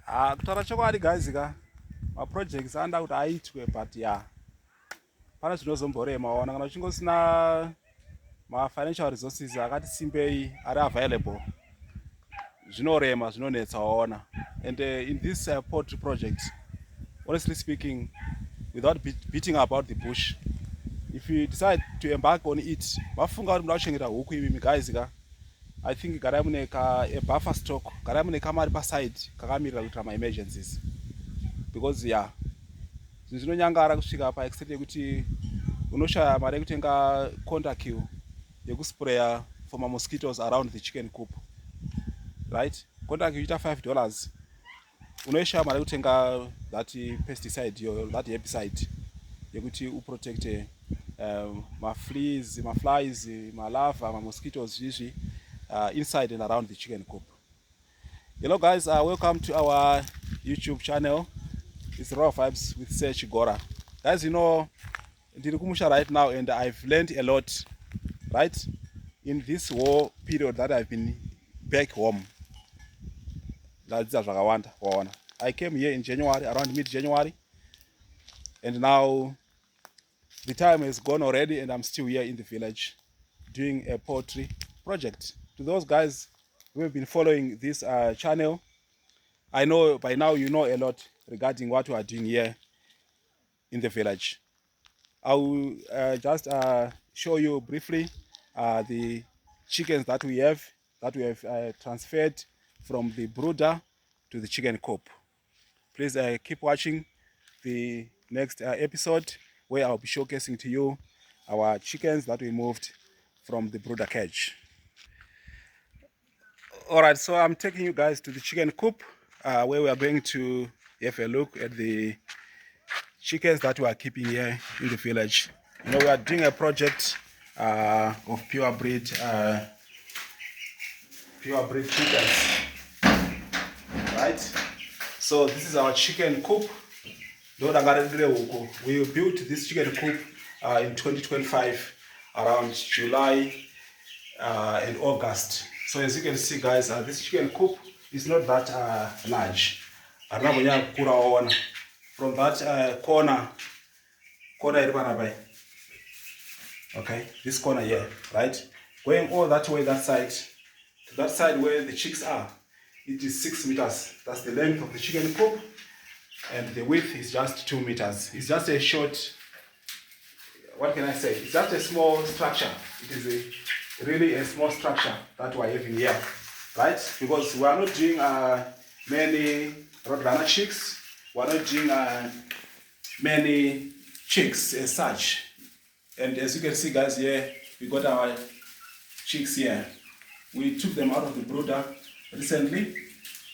Kutaura chokwadi guys ka maprojects anda kuti aitwe but pane zvinozomborema waona kana uchingosina mafinancial resources akati simbei ari available zvinorema zvinonetsa waona. And in this poultry project, honestly speaking, without beating about the bush, if you decide to embark on it, mafunga kuti muda kuchengeta huku imi guys ka I think garai mune a buffer stock, garai mune kamari paside kakamirira kuitira ma-emergencies, because zvinhu zvinonyangara kusvika paextent yekuti unoshaya mari yekutenga contact yekuspraya for ma-mosquitoes around the chicken coop, right? Contact ichiita $5, unoishaya mari yekutenga that pesticide that herbicide yekuti uprotecte ma-fleas, ma-flies, ma-larva, ma-mosquitoes izvi inside and around the chicken coop. Hello guys, welcome to our YouTube channel. It's Raw Vibes with Serge Gora. Guys, you know, ndiri kumusha right now and I've learned a lot, right? In this war period that I've been back home. I came here in January, around mid-January, and now the time has gone already and I'm still here in the village doing a poultry project. To those guys who have been following this channel, I know by now you know a lot regarding what we are doing here in the village. I will just show you briefly the chickens that we have transferred from the brooder to the chicken coop. Please keep watching the next episode where I'll be showcasing to you our chickens that we moved from the brooder cage. Alright, so I'm taking you guys to the chicken coop where we are going to have a look at the chickens that we are keeping here in the village. You know, we are doing a project of pure breed chickens, right? So this is our chicken coop. We built this chicken coop in 2025 around July and August. So as you can see guys, this chicken coop is not that large. From that corner, okay, this corner here, right? Going all that way, that side where the chicks are, it is 6 meters. That's the length of the chicken coop, and the width is just 2 meters. It's just a short, what can I say? It's just a small structure. It is really a small structure that we're having here, right? Because we are not doing many roadrunner chicks. We're not doing many chicks as such. And as you can see guys here, we got our chicks here. We took them out of the brooder recently,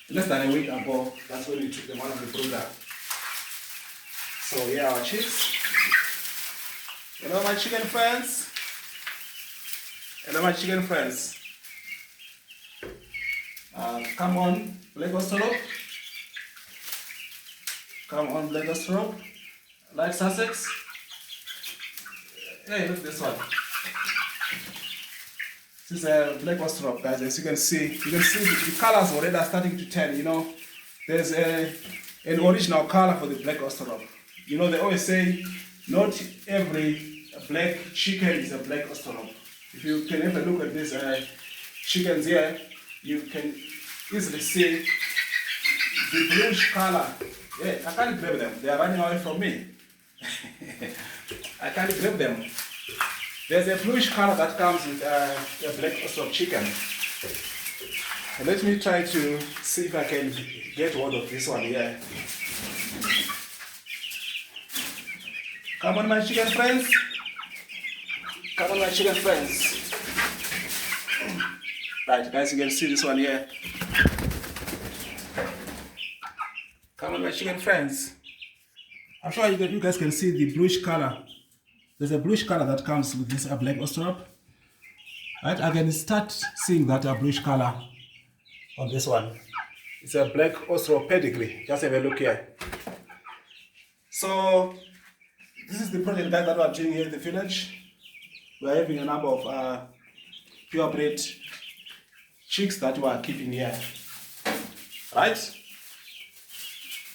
less than a week ago. That's when we took them out of the brooder. So here are our chicks. Hello my chicken friends. Hello my chicken friends. Come on, Black Ostrop. Come on, Black Ostrop. Like Sussex. Hey, look at this one. This is a Black Ostrop, guys. As you can see the colors already are starting to turn. You know, there's an original color for the Black Ostrop. You know, they always say not every black chicken is a Black Ostrop. If you can have a look at these chickens here, you can easily see the bluish color. Yeah, I can't grab them. They are running away from me. I can't grab them. There's a bluish color that comes with a Black Ostrop chicken. And let me try to see if I can get hold of this one here. Come on, my chicken friends. Come on, my chicken friends. Right, guys, you can see this one here. Come on, my chicken friends. I'm sure you guys can see the bluish color. There's a bluish color that comes with this Black Ostrop. Right, I can start seeing that bluish color on this one. It's a Black Ostrop pedigree. Just have a look here. So this is the project that we are doing here in the village. We are having a number of purebred chicks that we are keeping here, right?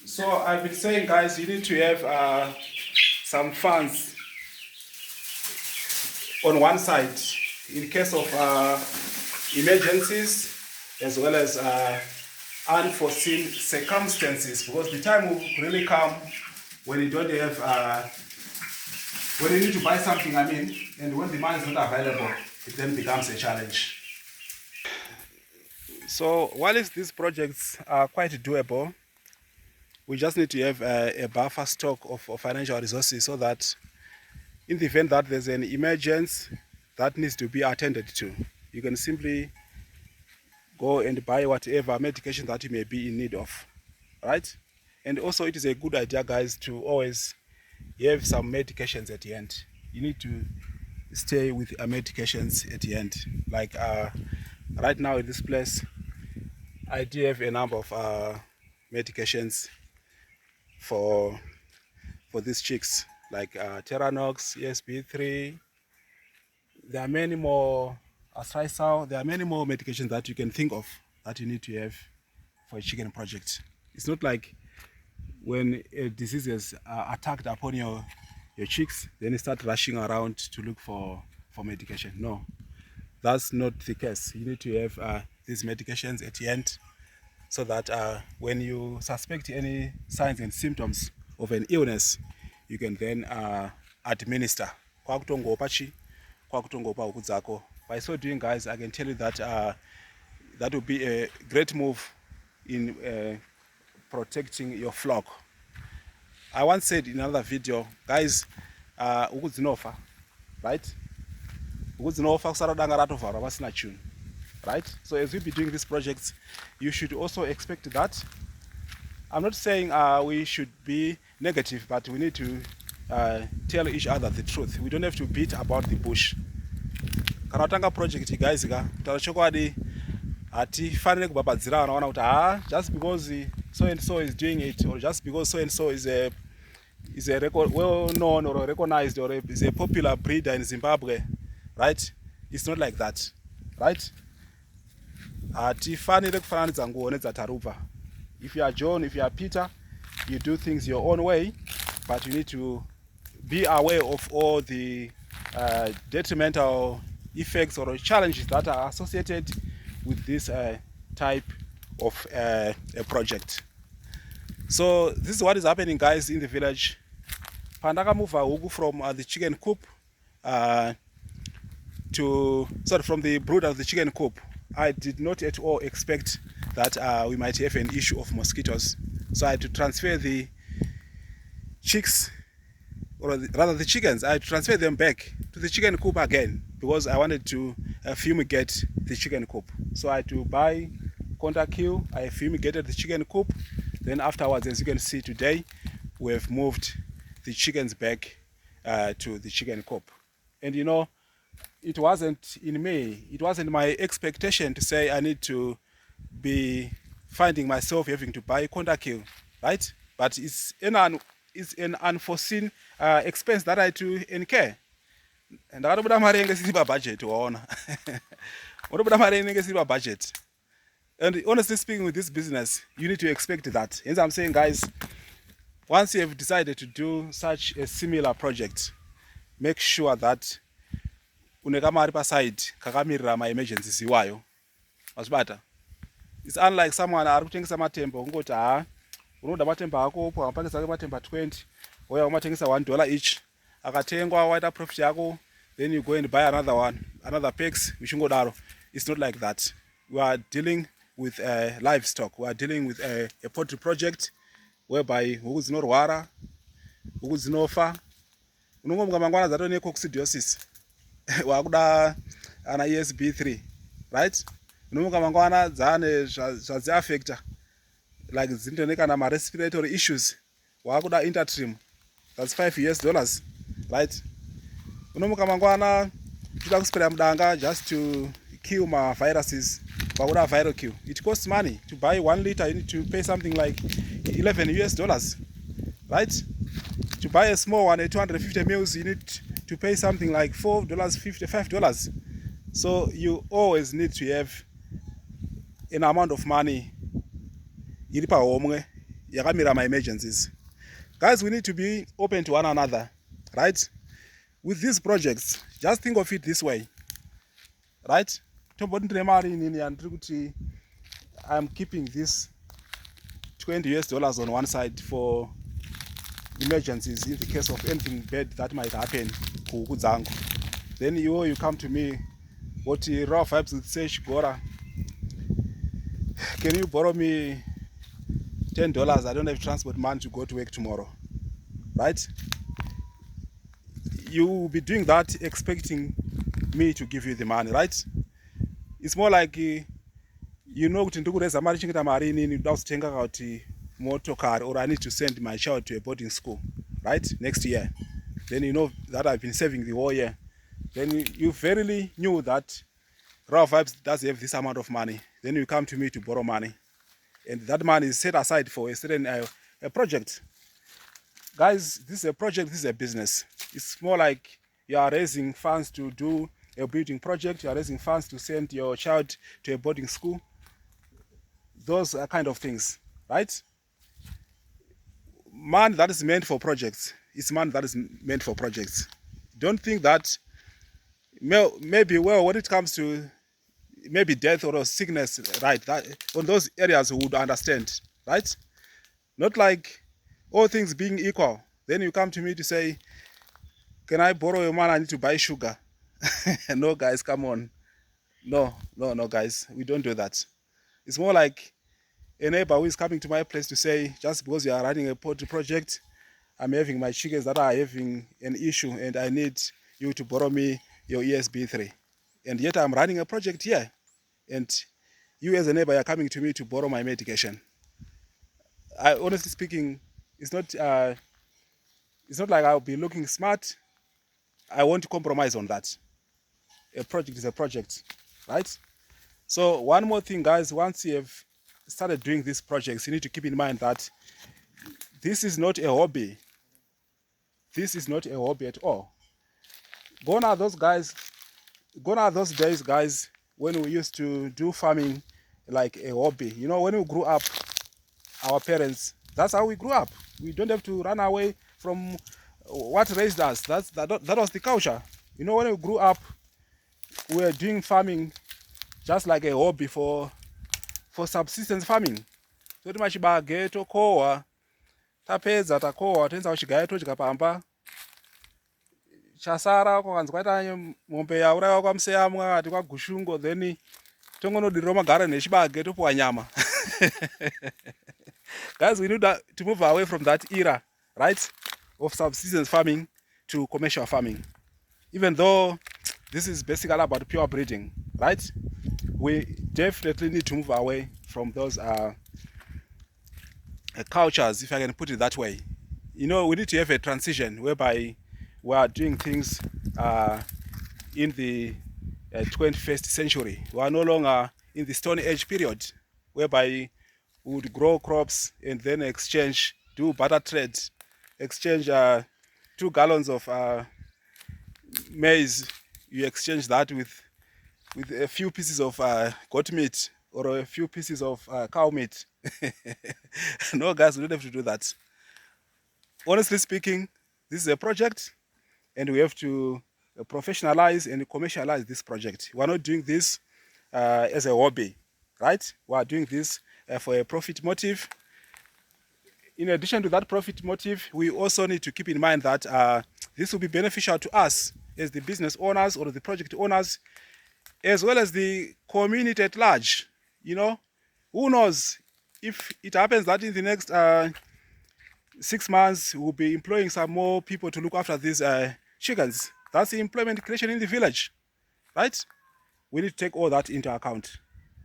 So I've been saying, guys, you need to have some funds on one side in case of emergencies as well as unforeseen circumstances, because the time will really come when you don't have when you need to buy something, and when the money is not available, it then becomes a challenge. So while these projects are quite doable, we just need to have a buffer stock of financial resources, so that in the event that there's an emergency that needs to be attended to, you can simply go and buy whatever medication that you may be in need of, right? And also it is a good idea, guys, to always have some medications at the end. You need to stay with medications at the end. Like right now in this place, I do have a number of medications for these chicks, like Terranox, ESP3. There are many more, Astrisal. There are many more medications that you can think of that you need to have for a chicken project. It's not like when a disease is attacked upon your chicks, then you start rushing around to look for medication. No, that's not the case. You need to have these medications at the end, so that when you suspect any signs and symptoms of an illness, you can then administer. By so doing, guys, I can tell you that that will be a great move in protecting your flock. I once said in another video, guys, ukudzinova, right? Ukudzinova kusara danga ratovharwa vasina tune, right? So as we be doing these projects, you should also expect that. I'm not saying we should be negative, but we need to tell each other the truth. We don't have to beat about the bush. Kana utanga project, guys, kutaura chokwadi hatifaniri kubabhadzira vanaona kuti just because so and so is doing it, or just because so and so is a well known or recognized or is a popular breeder in Zimbabwe, right? It's not like that, right? Hatifaniri kufananidza nguo nedzatarubva. If you are John, if you are Peter, you do things your own way, but you need to be aware of all the detrimental effects or challenges that are associated with this type of a project. So this is what is happening, guys, in the village. Pandaka move huku from the chicken coop from the brood of the chicken coop. I did not at all expect that we might have an issue of mosquitoes. So I had to transfer the chicks, or rather the chickens, I had to transfer them back to the chicken coop again, because I wanted to fumigate the chicken coop. So I had to buy contact kill. I fumigated the chicken coop. Then afterwards, as you can see today, we have moved the chickens back to the chicken coop. And you know, it wasn't in me, it wasn't my expectation to say I need to be finding myself having to buy contact kill, right? But it's an unforeseen expense that I had to incur. And I don't have budget to own. Budget. And honestly speaking, with this business, you need to expect that. As I'm saying, guys, once you have decided to do such a similar project, make sure that unekamari paside kakamirira ma-emergencies iwayo. Masibata. It's unlike someone ari kutengesa matemba ungoti unoda matemba ako pakapakisa matemba 20, oya umatengesa $1 each. Akatengwa waita profit yako, then you go and buy another packs uchingodaro. It's not like that. We are dealing with livestock. We are dealing with a poultry project whereby huku dzinorwara, huku dzinofa. Unongomwa mangwana zato ne coccidiosis. Wakuda ana ESB3, right? Unongomwa mangwana dzane zvadzi affecta like zintoneka na respiratory issues. Wakuda intertrim. That's $5, right? Unomuka mangwana tuda kuspray mudanga just to kill my viruses. Wakuda viral kill. It costs money. To buy 1 liter, you need to pay something like $11, right? To buy a small one, a 250 mils, you need to pay something like $4, $55. So you always need to have an amount of money iripa homwe yakamira ma-emergencies. Guys, we need to be open to one another, right? With these projects, just think of it this way, right? I'm keeping this $20 on one side for emergencies in the case of anything bad that might happen. Then you come to me, what raw vibes would say, Shigora, can you borrow me $10? I don't have transport money to go to work tomorrow, right? You will be doing that expecting me to give you the money, right? It's more like you know kuti ndikureza mari chingita mari inini ndoda kutenga kuti motokari, or I need to send my child to a boarding school, right, next year. Then you know that I've been saving the whole year. Then you verily knew that Raw Vibes does have this amount of money. Then you come to me to borrow money, and that money is set aside for a certain a project. Guys, this is a project, this is a business. It's more like you are raising funds to do a building project, you are raising funds to send your child to a boarding school. Those are kind of things, right? Money that is meant for projects is money that is meant for projects. Don't think that maybe, well, when it comes to maybe death or sickness, right, that on those areas we would understand, right? Not like all things being equal, then you come to me to say, can I borrow your money? I need to buy sugar. No, guys, come on. No, guys, we don't do that. It's more like a neighbor who is coming to my place to say, just because you are running a poultry project, I'm having my chickens that are having an issue and I need you to borrow me your ESB3. And yet I'm running a project here. And you as a neighbor are coming to me to borrow my medication. Honestly speaking, it's not like I'll be looking smart. I won't compromise on that. A project is a project, right? So one more thing, guys, once you have started doing these projects, you need to keep in mind that this is not a hobby. This is not a hobby at all. Gone are those days, guys, when we used to do farming like a hobby. You know, when we grew up, our parents, that's how we grew up. We don't have to run away from what raised us. That was the culture. You know, when we grew up, we were doing farming just like a hobby for subsistence farming. So timachibage tokohwa, tapedza takohwa, toenza kuchigayo todya pamba. Chasara kwakanzi kwaita mombe yauraiwa kwamuseyamwa ati kwagushungo, then tongonodirira magara nechibage topuwa nyama. Guys, we need to move away from that era, right, of subsistence farming to commercial farming. Even though this is basically about pure breeding, right? We definitely need to move away from those cultures, if I can put it that way. You know, we need to have a transition whereby we are doing things in the 21st century. We are no longer in the Stone Age period, whereby we would grow crops and then exchange, do barter trade, exchange 2 gallons of maize. You exchange that with a few pieces of goat meat or a few pieces of cow meat. No, guys, we don't have to do that. Honestly speaking, this is a project and we have to professionalize and commercialize this project. We are not doing this as a hobby, right? We are doing this for a profit motive. In addition to that profit motive, we also need to keep in mind that this will be beneficial to us as the business owners or the project owners, as well as the community at large. You know, who knows if it happens that in the next 6 months we'll be employing some more people to look after these chickens. That's the employment creation in the village, right? We need to take all that into account.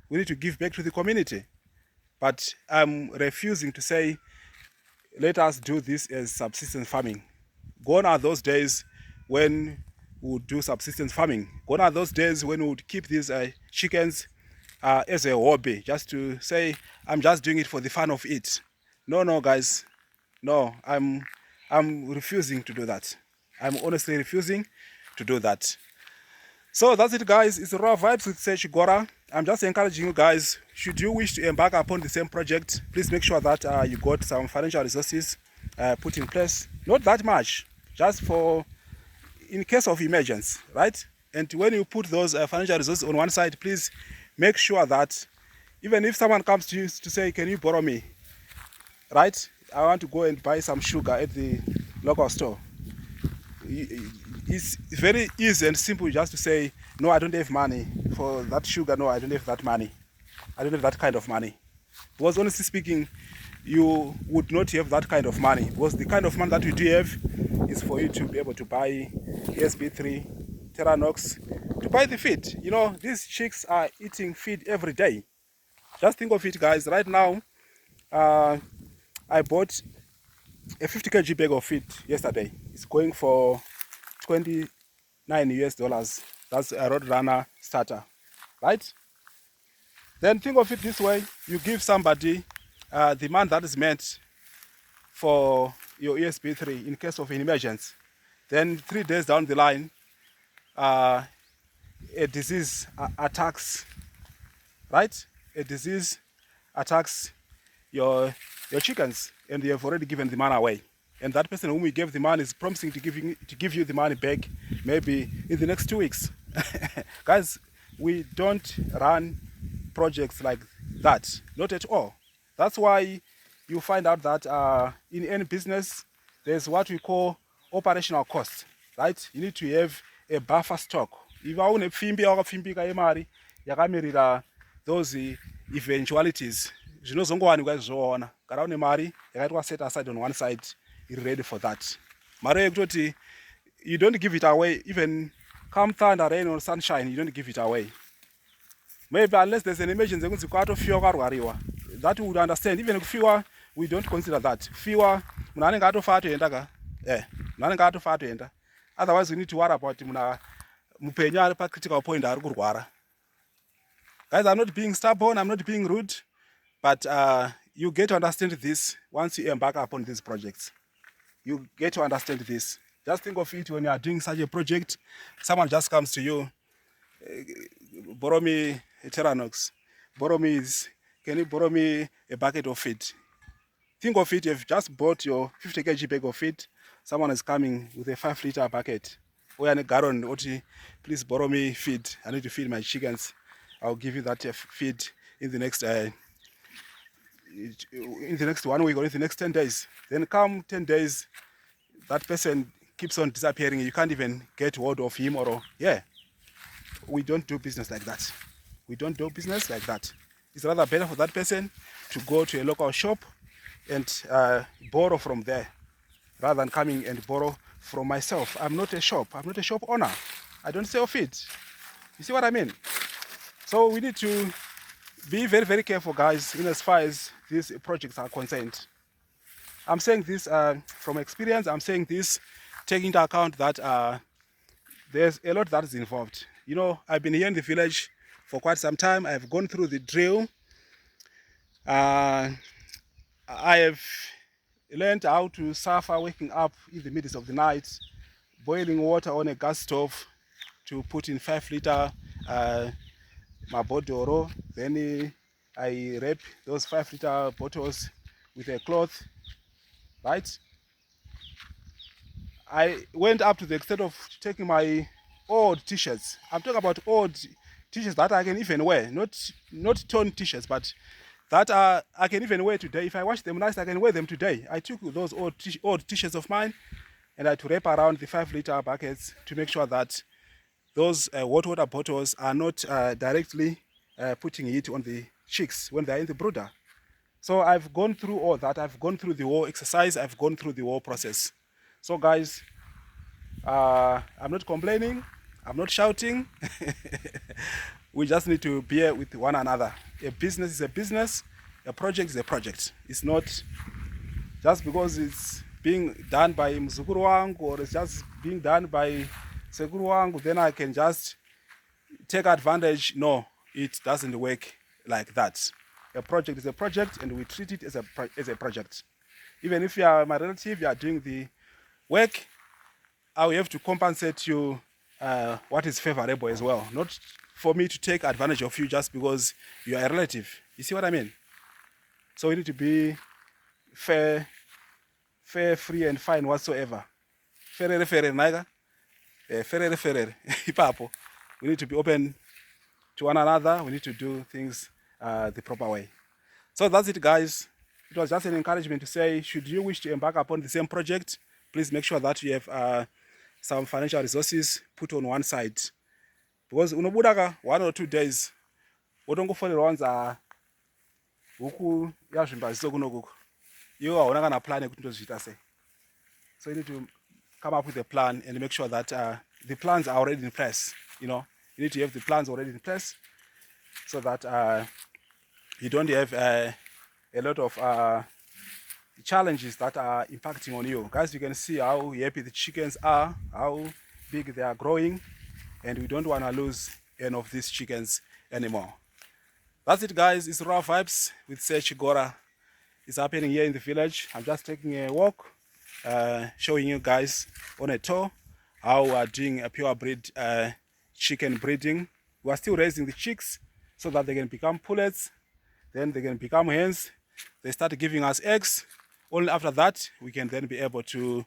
We need to give back to the community. But I'm refusing to say, let us do this as subsistence farming. Gone are those days when we would do subsistence farming. Gone are those days when we would keep these chickens as a hobby, just to say, I'm just doing it for the fun of it. No, guys. No, I'm refusing to do that. I'm honestly refusing to do that. So that's it, guys. It's Raw Vibes with Sechigora. I'm just encouraging you guys, should you wish to embark upon the same project, please make sure that you got some financial resources put in place. Not that much, just for in case of emergency, right? And when you put those financial resources on one side, please make sure that even if someone comes to you to say, can you borrow me, right? I want to go and buy some sugar at the local store. It's very easy and simple just to say, no, I don't have money for that sugar. No, I don't have that money. I don't have that kind of money. Because honestly speaking, you would not have that kind of money. Because the kind of money that you do have is for you to be able to buy ESP3, Terranox, to buy the feed. You know, these chicks are eating feed every day. Just think of it, guys. Right now, I bought a 50 kg bag of feed yesterday. It's going for 29 US dollars. That's a Roadrunner starter, right? Then think of it this way: you give somebody the amount that is meant for your ESP3 in case of an emergency. Then 3 days down the line, a disease attacks, right? A disease attacks your chickens, and you have already given the money away. And that person whom you gave the money is promising to give you the money back maybe in the next 2 weeks. Guys, we don't run projects like that, not at all. That's why you find out that in any business, there's what we call operational cost, right? You need to have a buffer stock. If I want to yakamirira those eventualities, zvinozongowanikwa izvoona kana une mari yakaitwa set aside on one side, you're ready for that. Mari yekutoti you don't give it away, even come thunder, rain or sunshine, you don't give it away. Maybe unless there's an emergency, that we would understand. Even fewer, we don't consider that. Fewer, otherwise we need to worry about critical point. Guys, I'm not being stubborn, I'm not being rude, but you get to understand this once you embark upon these projects. You get to understand this. Just think of it when you are doing such a project, someone just comes to you, borrow me a Terranox, can you borrow me a bucket of feed? Think of it, you've just bought your 50 kg bag of feed, someone is coming with a 5-liter bucket, or a gallon, please borrow me feed, I need to feed my chickens. I'll give you that feed in the next 1 week or in the next 10 days. Then come 10 days, that person keeps on disappearing. You can't even get word of him or yeah. We don't do business like that. We don't do business like that. It's rather better for that person to go to a local shop and borrow from there rather than coming and borrow from myself. I'm not a shop owner. I don't sell feed. You see what I mean? So we need to be very, very careful, guys, in as far as these projects are concerned. I'm saying this from experience. I'm saying this taking into account that there's a lot that is involved. You know, I've been here in the village for quite some time. I've gone through the drill. I have learned how to suffer waking up in the middle of the night, boiling water on a gas stove to put in 5-liter mabodoro. Then I wrap those 5-liter bottles with a cloth, right? I went up to the extent of taking my old t-shirts. I'm talking about old t-shirts that I can even wear, not torn t-shirts, but that I can even wear today. If I wash them nice, I can wear them today. I took those old t-shirts of mine and I had to wrap around the 5-liter buckets to make sure that those hot water bottles are not directly putting heat on the chicks when they're in the brooder. So I've gone through all that. I've gone through the whole exercise. I've gone through the whole process. So guys, I'm not complaining. I'm not shouting. We just need to bear with one another. A business is a business. A project is a project. It's not just because it's being done by mzukuru wangu or it's just being done by sekuru wangu, then I can just take advantage. No, it doesn't work like that. A project is a project and we treat it as a project. Even if you are my relative, you are doing the work, I will have to compensate you what is favorable as well. Not for me to take advantage of you just because you are a relative. You see what I mean? So we need to be fair, free, and fine whatsoever. Ferere, ferere, naiga. Ferere, ferere. Ipapo. We need to be open to one another. We need to do things the proper way. So that's it, guys. It was just an encouragement to say, should you wish to embark upon the same project, please make sure that you have some financial resources put on one side. Because unobuda 1 or 2 days, wotongofonera wanza huku yazvimbaziso kunokuku. Iwe hauna kana plan yekuti ndozviita sei. So you need to come up with a plan and make sure that the plans are already in place. You know, you need to have the plans already in place so that you don't have a lot of challenges that are impacting on you. Guys, you can see how happy the chickens are, how big they are growing, and we don't want to lose any of these chickens anymore. That's it, guys. It's Raw Vibes with Sech Gora. It's happening here in the village. I'm just taking a walk, showing you guys on a tour how we are doing a pure breed chicken breeding. We are still raising the chicks so that they can become pullets, then they can become hens. They start giving us eggs. Only after that we can then be able to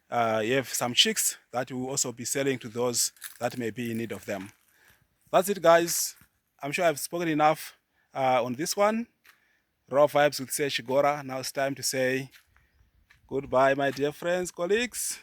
have some chicks that we will also be selling to those that may be in need of them. That's it, guys. I'm sure I've spoken enough on this one. Raw Vibes with Sech Gora. Now it's time to say goodbye, my dear friends, colleagues.